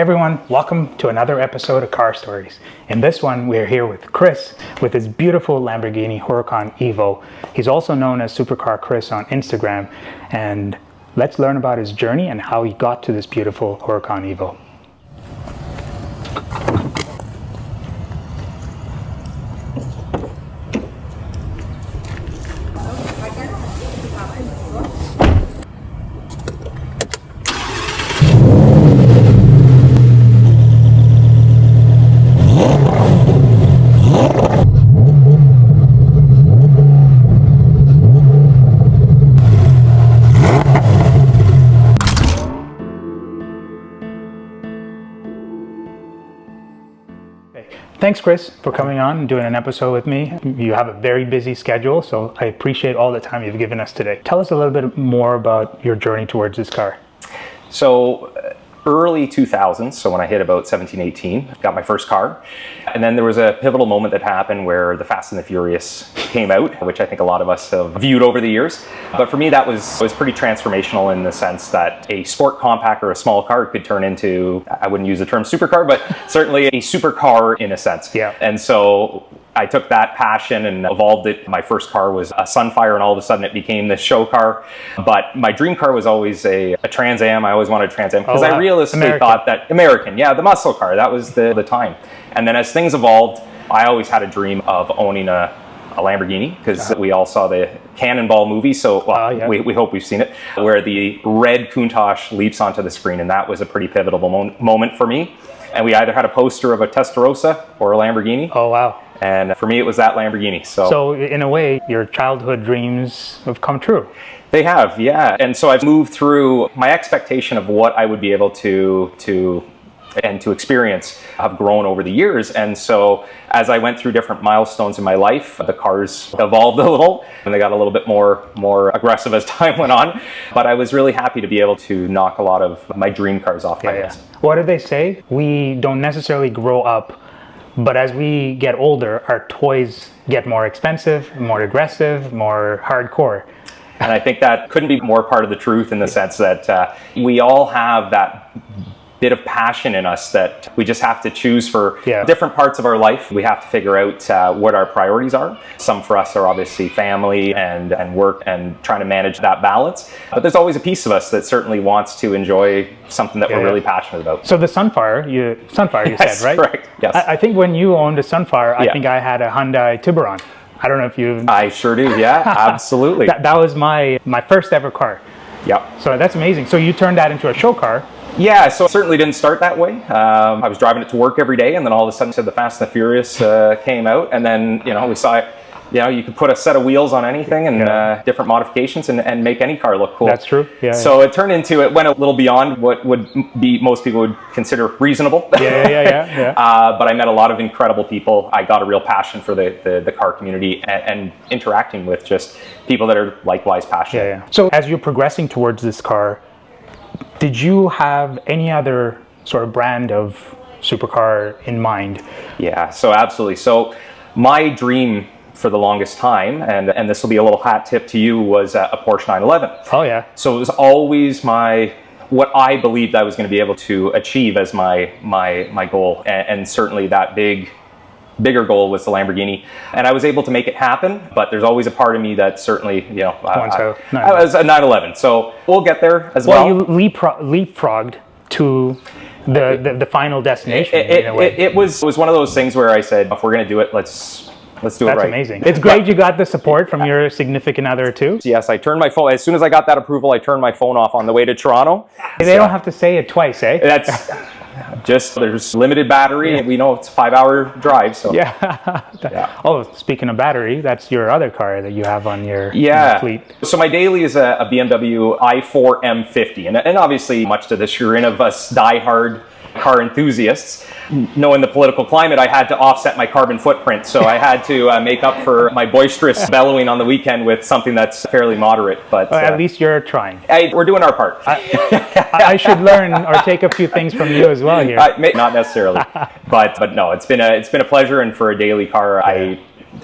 everyone, welcome to another episode of Car Stories. In this one, we're here with Chris with his beautiful Lamborghini Huracan EVO. He's also known as Supercar Chris on Instagram, and let's learn about his journey and how he got to this beautiful Huracan EVO. Thanks, Chris, for coming on and doing an episode with me. You have a very busy schedule, so I appreciate all the time you've given us today. Tell us a little bit more about your journey towards this car. So early 2000s, so when I hit about 17, 18, got my first car. And then there was a pivotal moment that happened where the Fast and the Furious came out, which I think a lot of us have viewed over the years. But for me, that was pretty transformational in the sense that a sport compact or a small car could turn into, I wouldn't use the term supercar, but certainly a supercar in a sense. Yeah. And so I took that passion and evolved it. My first car was a Sunfire, and all of a sudden it became this show car. But my dream car was always a Trans Am. I always wanted a Trans Am because I realistically thought that American, the muscle car, that was the time. And then as things evolved, I always had a dream of owning a Lamborghini, because we all saw the Cannonball movie, so we hope we've seen it, where the red Countach leaps onto the screen, and that was a pretty pivotal moment for me. And we either had a poster of a Testarossa or a Lamborghini. Oh, wow. And for me, it was that Lamborghini. So in a way, your childhood dreams have come true. They have, yeah. And so I've moved through my expectation of what I would be able to experience have grown over the years. And so as I went through different milestones in my life, the cars evolved a little and they got a little bit more aggressive as time went on. But I was really happy to be able to knock a lot of my dream cars off my list. What do they say? We don't necessarily grow up, but as we get older, our toys get more expensive, more aggressive, more hardcore. And I think that couldn't be more part of the truth in the sense that we all have that bit of passion in us that we just have to choose for different parts of our life. We have to figure out what our priorities are. Some for us are obviously family and work and trying to manage that balance. But there's always a piece of us that certainly wants to enjoy something that we're really passionate about. So the Sunfire, you said, right? Correct. Yes. I think when you owned a Sunfire, I think I had a Hyundai Tiburon. I don't know if you... I sure do, yeah, absolutely. That was my first ever car. Yeah. So that's amazing. So you turned that into a show car. Yeah, so it certainly didn't start that way. I was driving it to work every day, and then all of a sudden the Fast and the Furious came out, and then we saw, you could put a set of wheels on anything and different modifications and make any car look cool. That's true. Yeah. So it went a little beyond what would be most people would consider reasonable. Yeah. But I met a lot of incredible people. I got a real passion for the car community and interacting with just people that are likewise passionate. Yeah. So as you're progressing towards this car, did you have any other sort of brand of supercar in mind? Yeah, so absolutely. So my dream for the longest time, and this will be a little hat tip to you, was a Porsche 911. Oh yeah. So it was always what I believed I was going to be able to achieve as my goal, and certainly that bigger goal was the Lamborghini, and I was able to make it happen. But there's always a part of me that certainly, I was a 911. So we'll get there as well. Well, you leapfrogged to the final destination. In a way. It was one of those things where I said, if we're going to do it, let's do it right. That's amazing. It's great you got the support from your significant other too. Yes, I turned my phone, as soon as I got that approval, I turned my phone off on the way to Toronto. They don't have to say it twice, eh? That's just, there's limited battery, and we know it's a 5-hour drive, so. Oh, speaking of battery, that's your other car that you have on your fleet. So my daily is a BMW i4 M50, and obviously much to the chagrin of us diehard car enthusiasts, knowing the political climate, I had to offset my carbon footprint. So I had to make up for my boisterous bellowing on the weekend with something that's fairly moderate. But at least you're trying. We're doing our part. I should learn or take a few things from you as well here. Not necessarily, but no, it's been a pleasure. And for a daily car,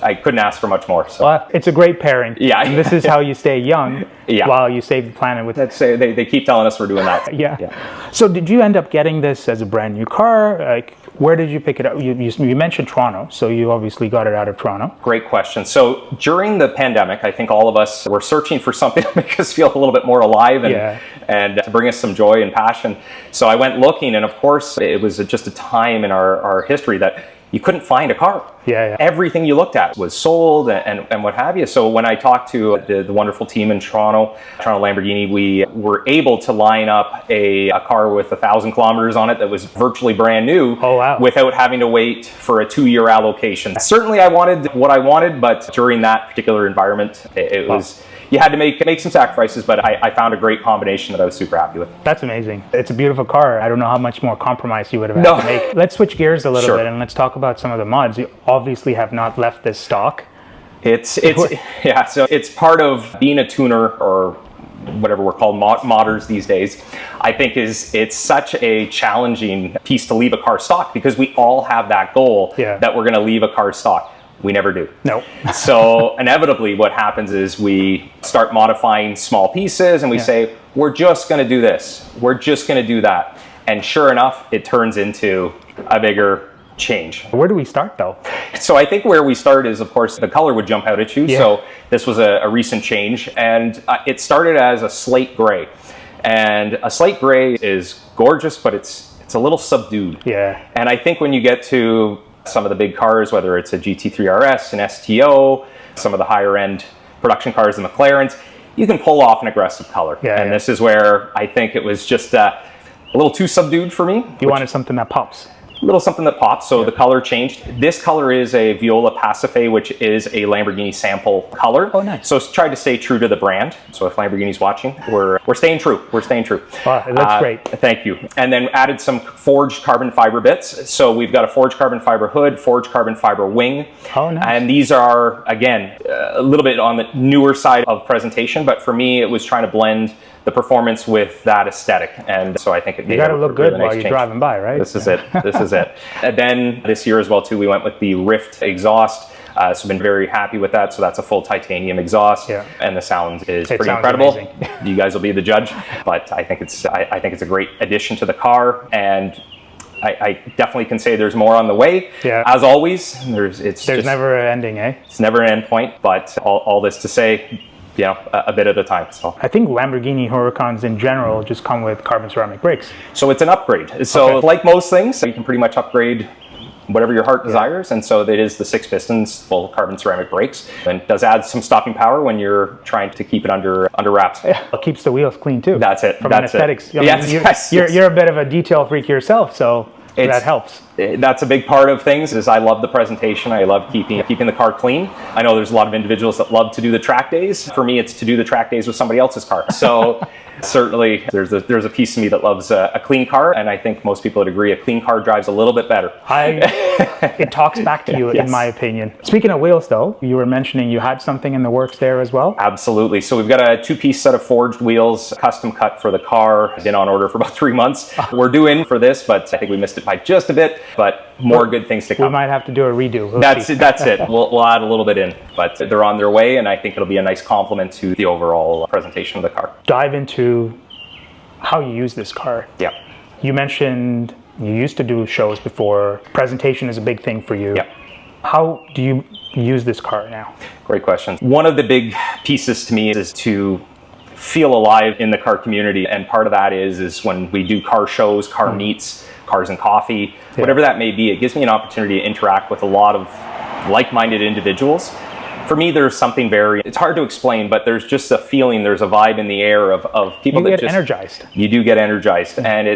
I couldn't ask for much more. So. Well, it's a great pairing. Yeah. And this is how you stay young while you save the planet. With Let's say they keep telling us we're doing that. Yeah. So did you end up getting this as a brand new car? Like, where did you pick it up? You mentioned Toronto, so you obviously got it out of Toronto. Great question. So during the pandemic, I think all of us were searching for something to make us feel a little bit more alive and to bring us some joy and passion. So I went looking, and of course, it was just a time in our history that you couldn't find a car. Everything you looked at was sold and what have you. So when I talked to the wonderful team in Toronto Lamborghini, we were able to line up a car with 1,000 kilometers on it that was virtually brand new without having to wait for a 2-year allocation. Certainly I wanted what I wanted, but during that particular environment, it was... You had to make some sacrifices, but I found a great combination that I was super happy with. That's amazing. It's a beautiful car. I don't know how much more compromise you would have had to make. Let's switch gears a little bit and let's talk about some of the mods. You obviously have not left this stock. So it's part of being a tuner, or whatever we're called, modders these days. I think it's such a challenging piece to leave a car stock, because we all have that goal that we're going to leave a car stock. We never do. No. So inevitably what happens is we start modifying small pieces and we say, we're just going to do this. We're just going to do that. And sure enough, it turns into a bigger change. Where do we start though? So I think where we start is, of course, the color would jump out at you. So this was a recent change, and it started as a slate gray. And a slate gray is gorgeous, but it's a little subdued. And I think when you get to some of the big cars, whether it's a GT3 RS, an STO, some of the higher end production cars, the McLarens, you can pull off an aggressive color. And this is where I think it was just a little too subdued for me. You wanted something that pops. A little something that pops, so the color changed. This color is a Viola Pacife, which is a Lamborghini sample color. Oh, nice. So it's tried to stay true to the brand. So if Lamborghini's watching, we're staying true. We're staying true. Wow, it looks great. Thank you. And then added some forged carbon fiber bits. So we've got a forged carbon fiber hood, forged carbon fiber wing. Oh, nice. And these are, again, a little bit on the newer side of presentation, but for me, it was trying to blend the performance with that aesthetic, and so I think it made got to look good really while nice you're change. driving by, right? This is it. This is it. And then this year as well too, we went with the Rift exhaust. So I've been very happy with that. So that's a full titanium exhaust, and the sound is pretty incredible. You guys will be the judge, but I think it's a great addition to the car, and I definitely can say there's more on the way. As always, there's never an ending, eh? It's never an end point, but all this to say, a bit at a time. So I think Lamborghini Huracans in general just come with carbon ceramic brakes. So it's an upgrade. So like most things, you can pretty much upgrade whatever your heart desires, and so it is the 6 pistons full carbon ceramic brakes, and does add some stopping power when you're trying to keep it under wraps. It keeps the wheels clean too. That's it. From an aesthetics. You're a bit of a detail freak yourself, so that helps. That's a big part of things. Is I love the presentation. I love keeping the car clean. I know there's a lot of individuals that love to do the track days. For me, it's to do the track days with somebody else's car. So certainly there's a piece of me that loves a clean car, and I think most people would agree a clean car drives a little bit better. It talks back to you, in my opinion. Speaking of wheels though, you were mentioning you had something in the works there as well? Absolutely. So we've got a 2-piece set of forged wheels, custom cut for the car. Been on order for about 3 months. We're due in for this, but I think we missed it by just a bit, but more good things to come. We might have to do a redo. That's it. We'll add a little bit in, but they're on their way, and I think it'll be a nice complement to the overall presentation of the car. Dive into how you use this car. You mentioned you used to do shows before. Presentation is a big thing for you. How do you use this car now? Great question. One of the big pieces to me is to feel alive in the car community, and part of that is when we do car shows, car meets, cars and coffee, whatever that may be, it gives me an opportunity to interact with a lot of like-minded individuals. For me, there's something it's hard to explain, but there's just a feeling, there's a vibe in the air of people that just energized. You do get energized, and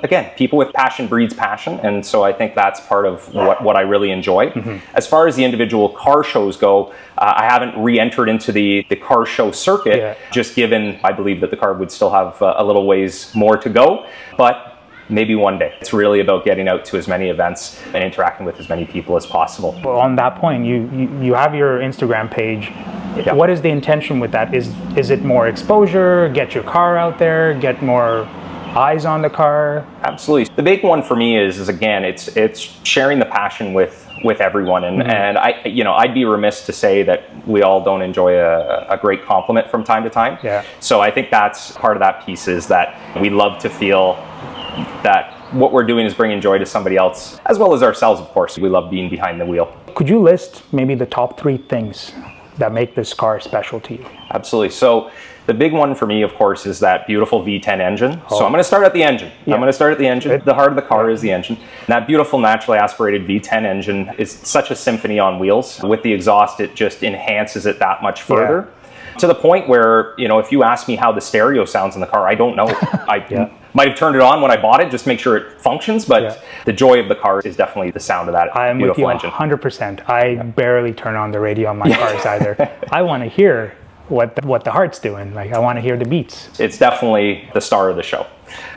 again, people with passion breeds passion, and so I think that's part of what I really enjoy. As far as the individual car shows go, I haven't re-entered into the car show circuit, just given I believe that the car would still have a little ways more to go, but maybe one day. It's really about getting out to as many events and interacting with as many people as possible. Well, on that point, you have your Instagram page. What is the intention with that? Is it more exposure, get your car out there, get more eyes on the car? Absolutely. The big one for me is again, it's sharing the passion with everyone, and I'd be remiss to say that we all don't enjoy a great compliment from time to time. Yeah. So I think that's part of that piece, is that we love to feel that what we're doing is bringing joy to somebody else, as well as ourselves, of course. We love being behind the wheel. Could you list maybe the top 3 things that make this car special to you? Absolutely. So the big one for me, of course, is that beautiful V10 engine. So I'm going to start at the engine. Yeah. I'm going to start at the engine. The heart of the car is the engine. And that beautiful naturally aspirated V10 engine is such a symphony on wheels. With the exhaust, it just enhances it that much further. To the point where, if you ask me how the stereo sounds in the car, I don't know. I might have turned it on when I bought it, just to make sure it functions, but the joy of the car is definitely the sound of that I'm beautiful with you engine. 100%. I barely turn on the radio on my cars either. I want to hear what the heart's doing. Like, I want to hear the beats. It's definitely the star of the show.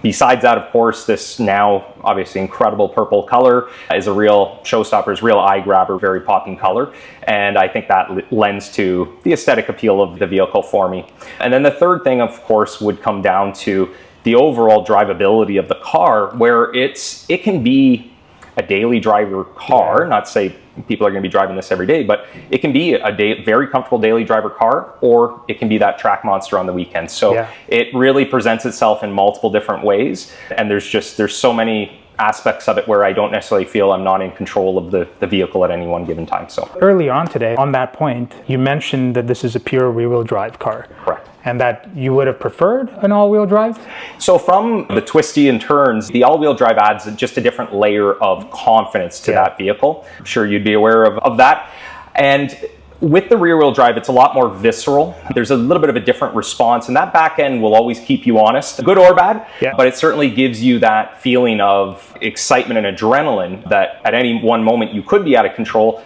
Besides that, of course, this now obviously incredible purple color is a real showstopper, is a real eye grabber, very popping color. And I think that lends to the aesthetic appeal of the vehicle for me. And then the third thing, of course, would come down to the overall drivability of the car, where it can be a daily driver car. Not to say people are going to be driving this every day, but it can be a very comfortable daily driver car, or it can be that track monster on the weekend. So it really presents itself in multiple different ways, and there's so many aspects of it where I don't necessarily feel I'm not in control of the vehicle at any one given time. So early on today, on that point, you mentioned that this is a pure rear-wheel drive car. Correct. And that you would have preferred an all-wheel drive? So from the twisty and turns, the all-wheel drive adds just a different layer of confidence to that vehicle. I'm sure you'd be aware of that. And with the rear-wheel drive, it's a lot more visceral. There's a little bit of a different response, and that back end will always keep you honest, good or bad, but it certainly gives you that feeling of excitement and adrenaline that at any one moment you could be out of control,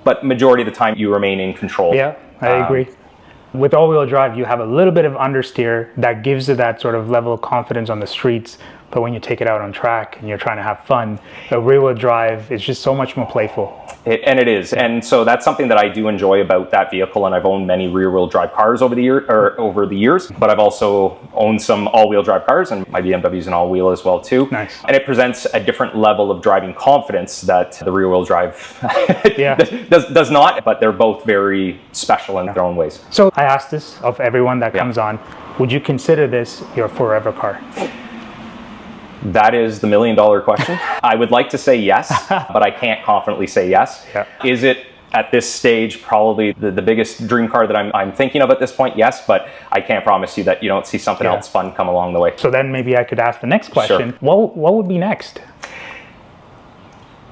but majority of the time you remain in control. Yeah, I agree. With all-wheel drive, you have a little bit of understeer that gives you that sort of level of confidence on the streets. But when you take it out on track and you're trying to have fun, a rear-wheel drive is just so much more playful. It is. And so that's something that I do enjoy about that vehicle. And I've owned many rear-wheel drive cars over the years, but I've also owned some all-wheel drive cars, and my BMW is an all-wheel as well too. Nice. And it presents a different level of driving confidence that the rear-wheel drive does not, but they're both very special in their own ways. So I ask this of everyone that comes on, would you consider this your forever car? That is the $1 million question. I would like to say yes, but I can't confidently say yes. Is it at this stage probably the biggest dream car that I'm thinking of at this point? Yes, but I can't promise you that you don't see something else fun come along the way. So then maybe I could ask the next question. What would be next?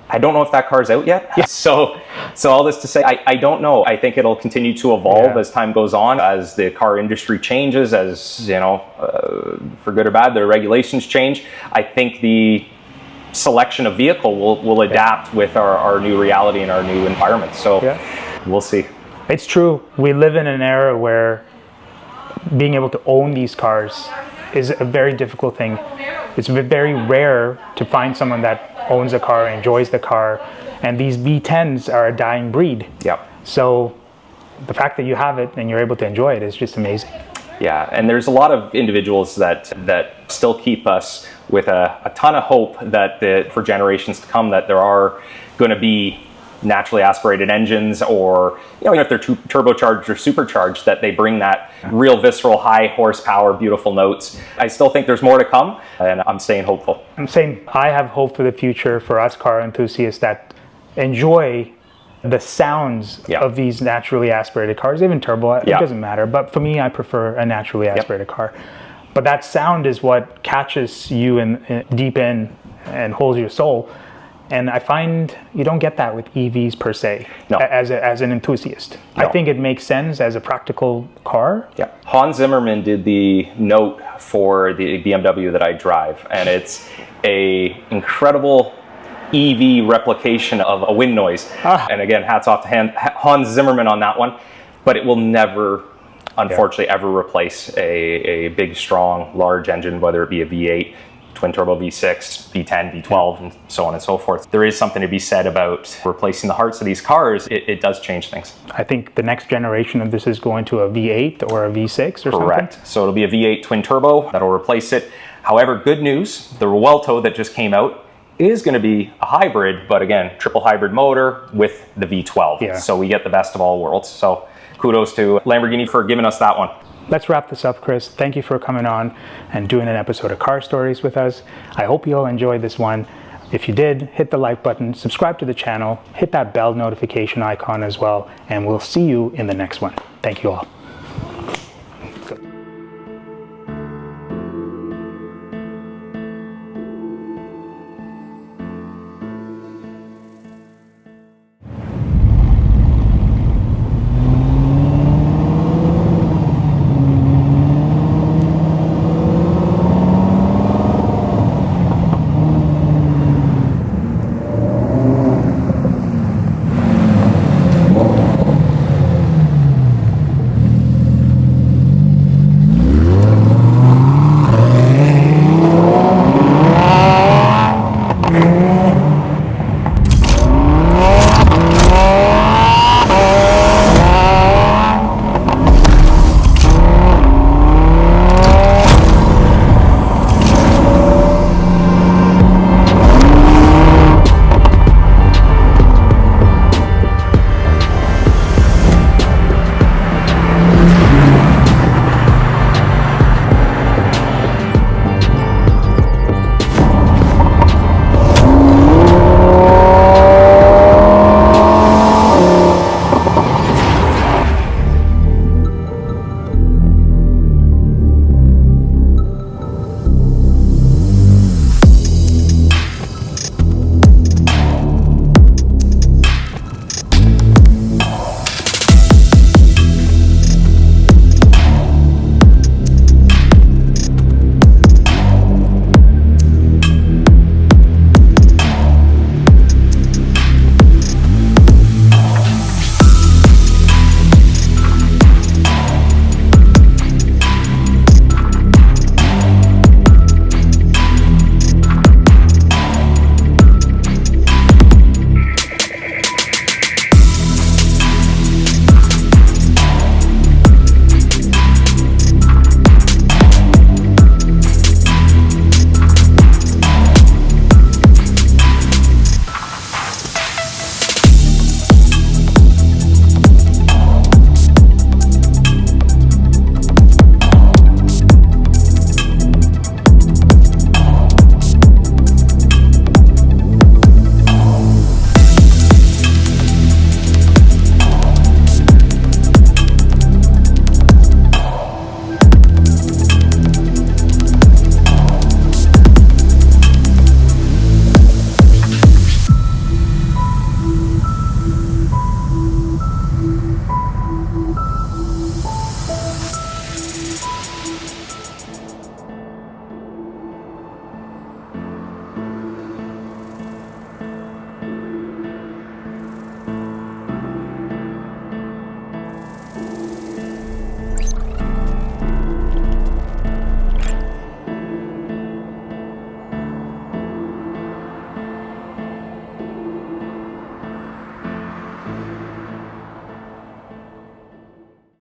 I don't know if that car's out yet. So all this to say, I don't know. I think it'll continue to evolve as time goes on, as the car industry changes, as, for good or bad, the regulations change. I think the selection of vehicle will adapt with our new reality and our new environment. So we'll see. It's true. We live in an era where being able to own these cars is a very difficult thing. It's very rare to find someone that owns a car, enjoys the car, and these V10s are a dying breed. So the fact that you have it and you're able to enjoy it is just amazing. Yeah, and there's a lot of individuals that still keep us with a ton of hope that for generations to come that there are going to be naturally aspirated engines, or even if they're turbocharged or supercharged, that they bring that real visceral, high horsepower, beautiful notes. I still think there's more to come, and I'm staying hopeful. I'm saying I have hope for the future for us car enthusiasts that enjoy the sounds of these naturally aspirated cars, even turbo, it doesn't matter. But for me, I prefer a naturally aspirated car. But that sound is what catches you in deep in and holds your soul. And I find you don't get that with EVs per se, as an enthusiast. I think it makes sense as a practical car. Hans Zimmerman did the note for the BMW that I drive, and it's a incredible EV replication of a wind noise. And again, hats off to Hans Zimmerman on that one, but it will never, unfortunately, ever replace a big, strong, large engine, whether it be a V8, twin turbo V6, V10, V12, and so on and so forth. There is something to be said about replacing the hearts of these cars. It does change things. I think the next generation of this is going to a V8 or a V6 or something. Correct. So it'll be a V8 twin turbo that'll replace it. However, good news, the Revuelto that just came out is going to be a hybrid, but again, triple hybrid motor with the V12. Yeah. So we get the best of all worlds. So kudos to Lamborghini for giving us that one. Let's wrap this up, Chris. Thank you for coming on and doing an episode of Car Stories with us. I hope you all enjoyed this one. If you did, hit the like button, subscribe to the channel, hit that bell notification icon as well, and we'll see you in the next one. Thank you all.